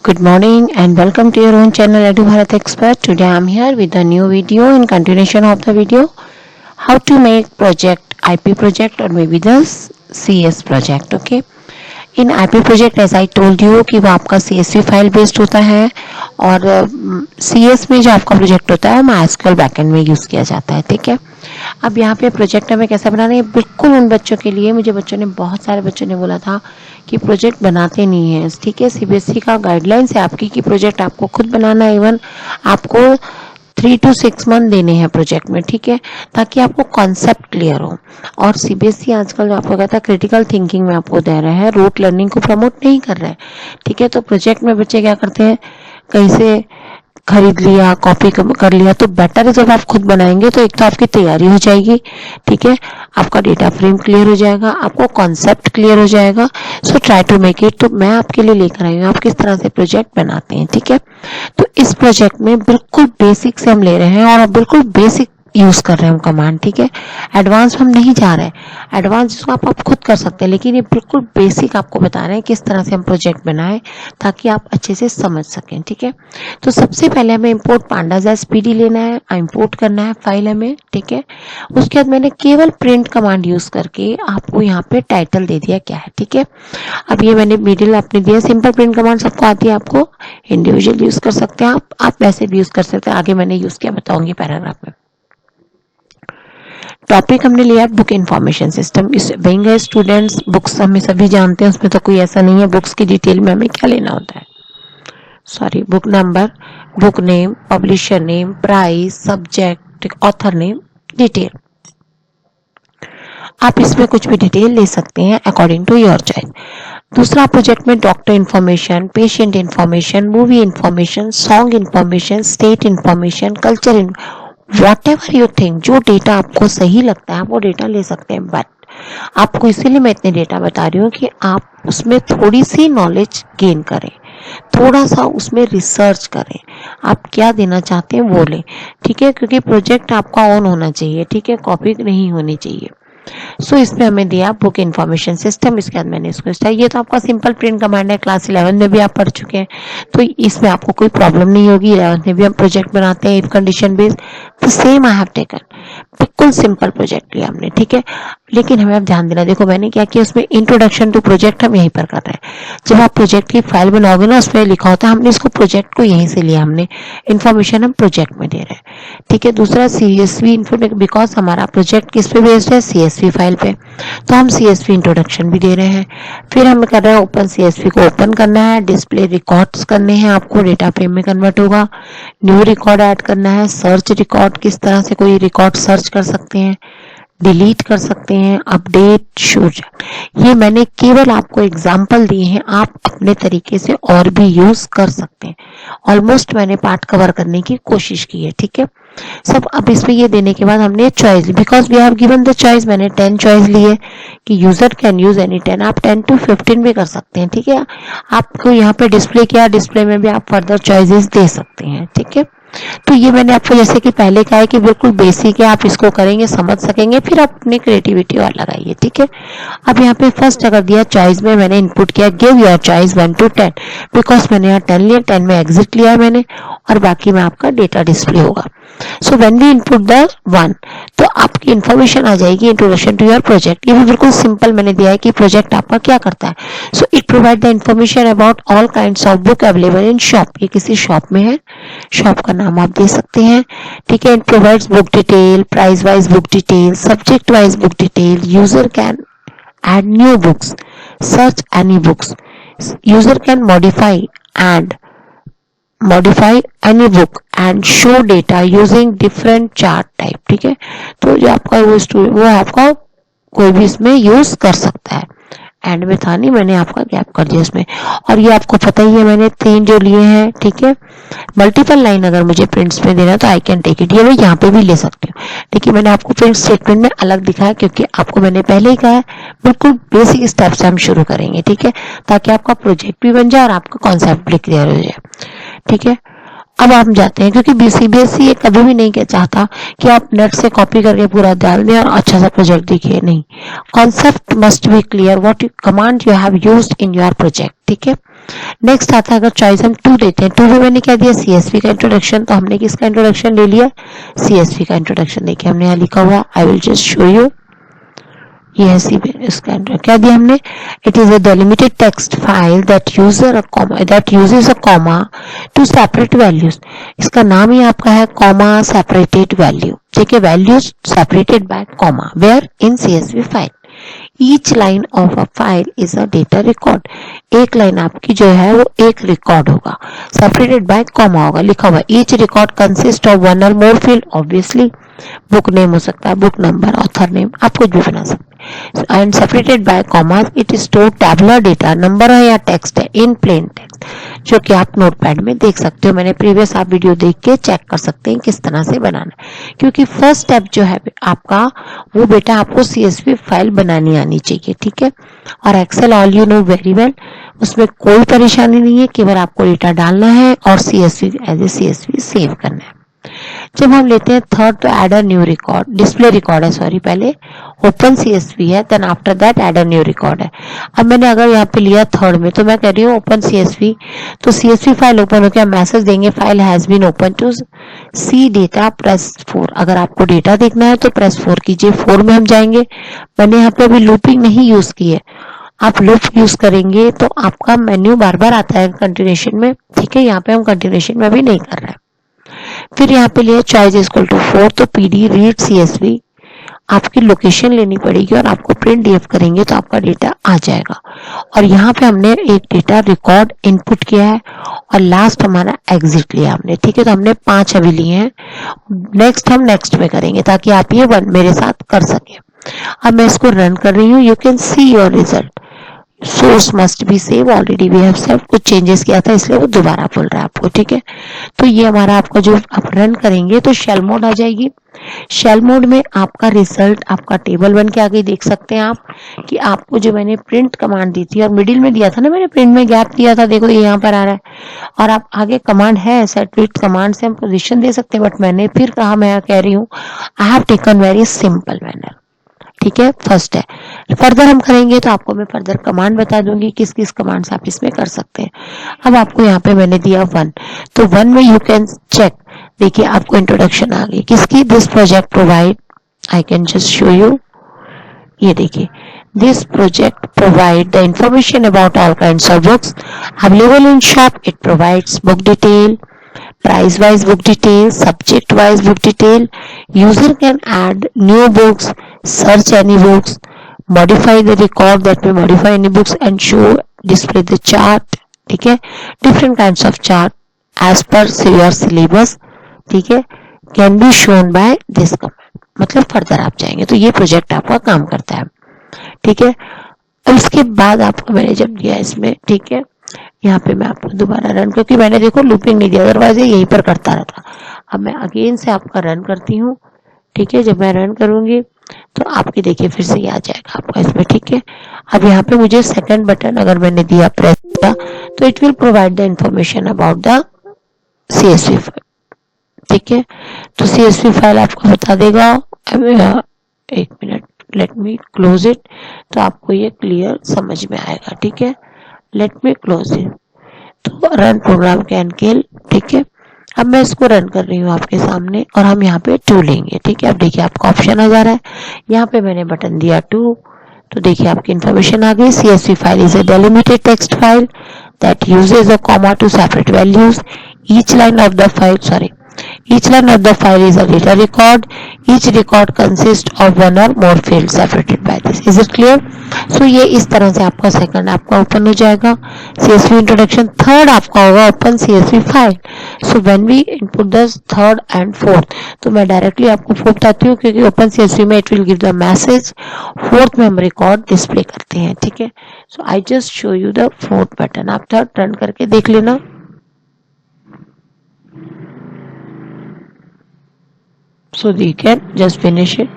Good morning and welcome to your own channel Edu Bharat Expert. Today I am here with a new video in continuation of the video how to make project IP project or maybe the CS project. Okay. In IP project as I told you कि वो आपका CSV file based होता है और CS में जो आपका project होता है MySQL बैकएंड में यूज़ किया जाता है. ठीक है. अब यहाँ पे प्रोजेक्ट हमें कैसे बनाना है बिल्कुल उन बच्चों के लिए. मुझे बच्चों ने बहुत सारे बच्चों ने बोला था कि प्रोजेक्ट बनाते नहीं है. ठीक है. CBSE का गाइडलाइंस है आपकी कि प्रोजेक्ट आपको खुद बनाना है. इवन आपको 3 to 6 मंथ देने हैं प्रोजेक्ट में. ठीक है. ताकि आपको कॉन्सेप्ट क्लियर हो. और CBSE आजकल आपको कहता है क्रिटिकल थिंकिंग में आपको दे रहे हैं, रूट लर्निंग को प्रमोट नहीं कर रहे हैं. ठीक है. तो प्रोजेक्ट में बच्चे क्या करते हैं, कहीं से खरीद लिया, कॉपी कर लिया. तो बेटर है जब आप खुद बनाएंगे तो एक तो आपकी तैयारी हो जाएगी. ठीक है. आपका डेटा फ्रेम क्लियर हो जाएगा, आपको कॉन्सेप्ट क्लियर हो जाएगा. So try to make it. तो मैं आपके लिए लेकर आई हूँ आप किस तरह से प्रोजेक्ट बनाते हैं. ठीक है. तो इस प्रोजेक्ट में बिल्कुल बेसिक से हम ले रहे हैं और बिल्कुल बेसिक यूज कर रहे हैं हम कमांड. ठीक है. एडवांस हम नहीं जा रहे हैं. एडवांस जिसको आप खुद कर सकते हैं, लेकिन ये बिल्कुल बेसिक आपको बता रहे हैं किस तरह से हम प्रोजेक्ट बनाएं ताकि आप अच्छे से समझ सकें. ठीक है. तो सबसे पहले हमें इंपोर्ट पांडास एसपीडी लेना है, इंपोर्ट करना है फाइल हमें. ठीक है. उसके बाद मैंने केवल प्रिंट कमांड यूज करके आपको यहाँ पे टाइटल दे दिया क्या है. ठीक है. अब ये मैंने मिडिल आपने दिया. सिंपल प्रिंट कमांड सबको आती है, आपको इंडिविजुअल यूज कर सकते हैं आप वैसे भी यूज कर सकते हैं. आगे मैंने यूज किया बताऊंगी पैराग्राफ में. टॉपिक हमने लिया बुक इंफॉर्मेशन सिस्टम. इस बेइंग स्टूडेंट्स बुक्स हमें सभी जानते हैं, उसमें तो कोई ऐसा नहीं है. बुक्स की डिटेल में हमें क्या लेना होता है, sorry, book number, book name, publisher name, price, subject, author name, detail. आप इसमें कुछ भी डिटेल ले सकते हैं अकॉर्डिंग टू योर चॉइस. दूसरा प्रोजेक्ट में doctor information, patient information, movie information, song information, state information, culture, Whatever you think, जो डेटा आपको सही लगता है आप वो डेटा ले सकते हैं. बट आपको इसीलिए मैं इतने डेटा बता रही हूँ कि आप उसमें थोड़ी सी नॉलेज गेन करें, थोड़ा सा उसमें रिसर्च करें, आप क्या देना चाहते हैं वो लें. ठीक है. क्योंकि प्रोजेक्ट आपका ऑन होना चाहिए. ठीक है. कॉपी नहीं होनी चाहिए. सो इसमें हमें दिया बुक इंफॉर्मेशन सिस्टम. इसके बाद मैंने इसको स्टाइल. ये तो आपका सिंपल प्रिंट कमांड है, क्लास 11 में भी आप पढ़ चुके हैं, तो इसमें आपको कोई प्रॉब्लम नहीं होगी. 11 में भी हम प्रोजेक्ट बनाते हैं इफ कंडीशन बेस्ड. तो सेम आई हैव टेकन, बिल्कुल सिंपल प्रोजेक्ट लिया हमने. ठीक है. लेकिन हमें अब ध्यान देना. देखो मैंने क्या किया, उसमें इंट्रोडक्शन टू प्रोजेक्ट हम यहीं पर कर रहे हैं. जब आप प्रोजेक्ट की फाइल बनाओगे ना उसमें लिखा होता है, हमने इसको प्रोजेक्ट को यहीं से लिया, हमने इन्फॉर्मेशन हम प्रोजेक्ट में दे रहे हैं. ठीक है. दूसरा CSV इन्फॉर्मेशन, बिकॉज हमारा प्रोजेक्ट किस पे बेस्ड है, CSV फाइल पे, तो हम CSV इंट्रोडक्शन भी दे रहे हैं. फिर हम कर रहे हैं ओपन CSV को ओपन करना है, डिस्प्ले रिकॉर्ड्स करने हैं, आपको डेटा फ्रेम में कन्वर्ट होगा. न्यू रिकॉर्ड ऐड करना है, सर्च रिकॉर्ड, किस तरह से कोई रिकॉर्ड सर्च कर सकते हैं, डिलीट कर सकते हैं, अपडेट, शो. ये मैंने केवल आपको एग्जाम्पल दिए हैं, आप अपने तरीके से और भी यूज कर सकते हैं. ऑलमोस्ट मैंने पार्ट कवर करने की कोशिश की है. ठीक है. सब अब इसमें ये देने के बाद हमने choice, because we have given the choice, मैंने 10 चॉइस ली है कि यूजर कैन यूज एनी 10. आप 10 to 15 भी कर सकते हैं. ठीक है. आपको यहाँ पे डिस्प्ले किया, डिस्प्ले में भी आप फर्दर चॉइसेस दे सकते हैं. ठीक है. तो ये मैंने आपको जैसे कि पहले कहा है कि बिल्कुल बेसिक है, आप इसको करेंगे समझ सकेंगे, फिर आप अपनी क्रिएटिविटी और लगाइए. ठीक है. अब यहाँ पे फर्स्ट अगर दिया चॉइस में मैंने इनपुट किया give your choice 1 to 10, because मैंने यहाँ 10 लिया, 10 में एग्जिट लिया है मैंने, और बाकी में आपका डेटा डिस्प्ले होगा. सो व्हेन वी इनपुट द 1 तो आपकी इंफॉर्मेशन आ जाएगी इंट्रोडक्शन टू योर प्रोजेक्ट. ये भी बिल्कुल सिंपल मैंने दिया है कि प्रोजेक्ट आपका क्या करता है. So it provide the information about all kinds of book available in shop. ये किसी शॉप में है, शॉप का नाम आप दे सकते हैं. ठीक है. It provides book detail, price wise book detail, subject wise book detail. User can add new books, search any books. User can modify any book and show data using different chart type. ठीक है. तो जो आपका वो आपका कोई भी इसमें यूज कर सकता है. एंड में था नहीं, मैंने आपका गैप कर दिया इसमें. और ये आपको पता ही है मैंने 3 जो लिए हैं. ठीक है. मल्टीपल लाइन अगर मुझे प्रिंट्स में देना तो आई कैन टेक इट. ये मैं यहाँ पे भी ले सकती हूँ, लेकिन मैंने आपको प्रिंट स्टेटमेंट में अलग दिखाया क्योंकि आपको मैंने पहले ही कहा है बिल्कुल बेसिक स्टेप से हम शुरू करेंगे. ठीक है. ताकि आपका प्रोजेक्ट भी बन जाए और आपका कॉन्सेप्ट भी क्लियर हो जाए. ठीक है. अब आप जाते हैं क्योंकि CBSE ये कभी भी नहीं चाहता कि आप नेट से कॉपी करके पूरा डाल दें और अच्छा सा प्रोजेक्ट दिखे. नहीं, concept must be clear, what command you have used in your project. ठीक है. नेक्स्ट आता है अगर चॉइस हम 2 देते हैं, 2 में मैंने क्या दिया CSV का इंट्रोडक्शन, तो हमने किसका इंट्रोडक्शन ले लिया, CSV का इंट्रोडक्शन। देखिए हमने यहाँ लिखा हुआ, I will just show you, ये है इसका क्या दिया हमने, it is a delimited text file that uses a comma two separate values. इसका नाम ही आपका है कॉमा सेपरेटेड वैल्यू, ठीक है, values separated by comma where in CSV file. Each line of a file is a data record, एक line आपकी जो है वो एक रिकॉर्ड होगा, सेपरेटेड बाय कॉमा होगा, लिखा हुआ each record consist of one और मोर फील्ड, ऑब्वियसली बुक नेम हो सकता है, बुक नंबर, ऑथर नेम, आप कुछ भी बना सकते हैं, and separated by commas it is store tabular data, number है या टेक्स्ट है, इन प्लेन टेक्स्ट, जो कि आप नोटपैड में देख सकते हो। मैंने प्रीवियस आप वीडियो देख के चेक कर सकते हैं किस तरह से बनाना है, क्योंकि फर्स्ट स्टेप जो है आपका वो बेटा आपको CSV फाइल बनानी आनी चाहिए, ठीक है। और excel all you know very well, उसमें कोई परेशानी नहीं है, केवल आपको डेटा डालना है और CSV as a CSV save करना है। जब हम लेते हैं थर्ड, तो add a new record, display record है, सॉरी, पहले ओपन CSV है, then after that add a new record है। अब मैंने अगर यहाँ पे लिया थर्ड में, तो मैं कह रही हूँ ओपन CSV, तो CSV फाइल ओपन हो गया, मैसेज देंगे file has been open to see data, press 4। अगर आपको डेटा देखना है तो प्रेस 4 कीजिए, 4 में हम जाएंगे। मैंने यहाँ पे अभी लूपिंग नहीं यूज की है, आप लूप यूज करेंगे तो आपका मेन्यू बार बार आता है कंटिन्यूएशन में, ठीक है, यहाँ पे हम कंटिन्यूएशन में अभी नहीं कर रहे हैं। फिर यहाँ पे लिया चॉइस इक्वल टू 4, तो PD रीड CSV, आपकी लोकेशन लेनी पड़ेगी और आपको प्रिंट DF करेंगे तो आपका डेटा आ जाएगा। और यहाँ पे हमने एक डेटा रिकॉर्ड इनपुट किया है और लास्ट हमारा एग्जिट लिया हमने, ठीक है, तो हमने 5 अभी लिए हैं, नेक्स्ट हम नेक्स्ट में करेंगे ताकि आप ये वन मेरे साथ कर सके। अब मैं इसको रन कर रही हूँ, you can see your result, source must be save, already we have save, कुछ चेंजेस किया था इसलिए वो दोबारा बोल रहा है आपको, ठीक है। तो ये हमारा आपका जो आप रन करेंगे तो शेल मोड आ जाएगी, शेल मोड में आपका रिजल्ट आपका टेबल बन के आ गई, देख सकते हैं आप कि आपको जो मैंने प्रिंट कमांड दी थी और मिडिल में दिया था ना, मैंने प्रिंट में गैप दिया था, देखो ये यहाँ पर आ रहा है, और आप आगे कमांड है सेट विथ कमांड से हम पोजीशन दे सकते हैं, बट मैंने फिर कहा, मैं कह रही हूँ I have taken very simple manner, ठीक है, फर्स्ट है। फर्दर हम करेंगे तो आपको मैं फर्दर कमांड बता दूंगी किस किस कमांड से आप इसमें कर सकते हैं। अब आपको यहाँ पे मैंने दिया 1, तो 1 में यू कैन चेक, देखिए आपको इंट्रोडक्शन आ गई किसकी, this project provide, I can just show you, ये देखिए, this project provide the information about all kinds of books available in shop, it provides book detail, price wise book detail, subject wise book detail, user can add new books, search any books, modify the record, that may modify any books and show display the chart, ठीक है, different kinds of chart as per your syllabus, ठीक है, can be shown by this command, मतलब further आप जाएंगे तो ये project आपका काम करता है, ठीक है। उसके बाद आपको मैंने जब दिया इसमें, ठीक है, यहाँ पे मैं आपको दोबारा रन, क्योंकि मैंने देखो लूपिंग नहीं दिया, अदरवाइज यहीं पर करता रहता। अब मैं अगेन से आपका रन करती हूँ, ठीक है, जब मैं रन करूंगी तो आपकी देखिए फिर से ये आ जाएगा आपका इसमें, ठीक है। अब यहाँ पे मुझे सेकंड बटन अगर मैंने दिया प्रेस किया तो it will provide the information about the CSV file, ठीक है, तो CSV फाइल आपको बता देगा। एक minute, let me close it, तो आपको ये क्लियर समझ में आएगा, ठीक है, लेट मी क्लोज इट, तो रन प्रोग्राम कैन किल, ठीक है। अब मैं इसको रन कर रही हूँ आपके सामने और हम यहाँ पे 2 लेंगे, ठीक है। अब देखिए आपका ऑप्शन आ जा रहा है, यहाँ पे मैंने बटन दिया 2, तो देखिए आपकी इंफॉर्मेशन आ गई, CSV file is a delimited text file that uses a comma two separate values, each line of the file, sorry, each line of the file is a data record, each record consists of one or more fields separated by this, is it clear? So ये इस तरह से आपका second आपका open हो जाएगा CSV introduction, third आपका होगा open CSV file. So when we input the third and fourth, तो मैं डायरेक्टली आपको फोर्थ बताती हूँ क्योंकि ओपन CSV में it will give the message, fourth में हम रिकॉर्ड डिस्प्ले करते हैं, ठीक है। So I just show you the fourth button, आप थर्ड रन करके देख लेना। So we can just finish it.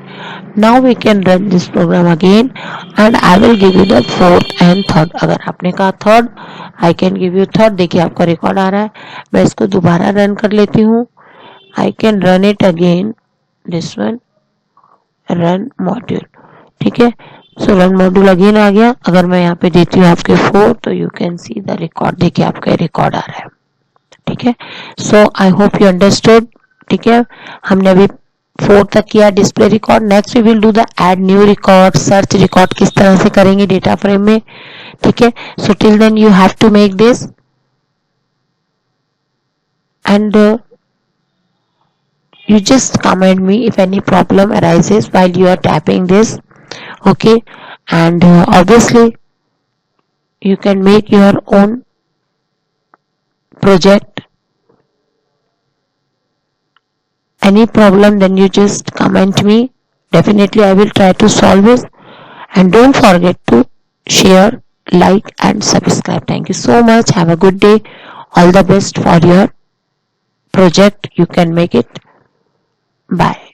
Now we can run this program again and I will give you the fourth and third. अगर आपने कहा third, I can give you third, देखिए आपका record आ रहा है, मैं इसको दोबारा रन कर लेती हूँ, I can run it again, this one, run module, ठीक है। सो रन मॉड्यूल अगेन आ गया। अगर मैं यहाँ पे देती हूँ आपके 4 तो you can see the record, देखिए आपका रिकॉर्ड आ रहा है। ठीक है, so I hope you understood. ठीक है, हमने अभी 4 तक किया display record. Next we will do the add new record, search record किस तरह से करेंगे डेटा फ्रेम में। ठीक है, so till then you have to make this and you just comment me if any problem arises while you are typing this. Okay, and obviously you can make your own project. Any problem then you just comment me, definitely I will try to solve it. And don't forget to share, like and subscribe. Thank you so much, have a good day, all the best for your project, you can make it. Bye.